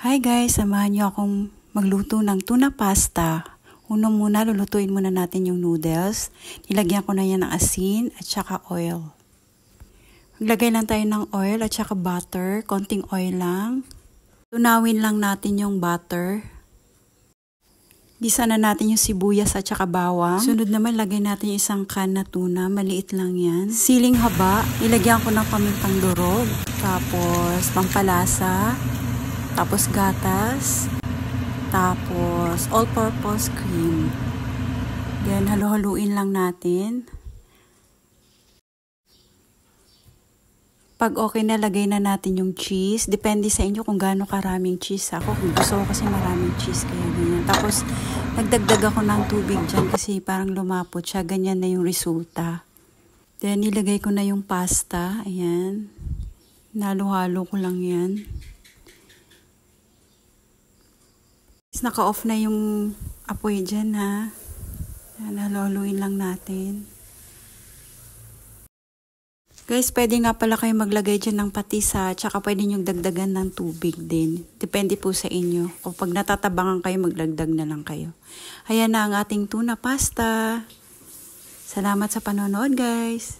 Hi guys, samahan niyo akong magluto ng tuna pasta. Unang muna, lulutuin muna natin yung noodles. Nilagyan ko na yan ng asin at saka oil. Maglagay lang tayo ng oil at saka butter. Konting oil lang. Tunawin lang natin yung butter. Gisa na natin yung sibuyas at saka bawang. Sunod naman, lagay natin yung isang can na tuna. Maliit lang yan. Siling haba. Ilagyan ko ng pamintang durog. Tapos pampalasa. Tapos gatas. Tapos all-purpose cream. Then halo-haluin lang natin. Pag okay na, lagay na natin yung cheese. Depende sa inyo kung gaano karaming cheese. Ako, gusto ko kasi maraming cheese, kaya ganyan. Tapos, nagdagdag ako ng tubig dyan kasi parang lumapot siya. Ganyan na yung resulta. Then, nilagay ko na yung pasta. Ayan. Nalo-halo ko lang yan. Naka-off na yung apoy dyan, ha. Ayan, halo-haluin lang natin. Guys, pwede nga pala kayo maglagay dyan ng patisa, tsaka pwede nyong dagdagan ng tubig din. Depende po sa inyo. Kapag natatabangan kayo, maglagdag na lang kayo. Ayan na ang ating tuna pasta. Salamat sa panonood, guys.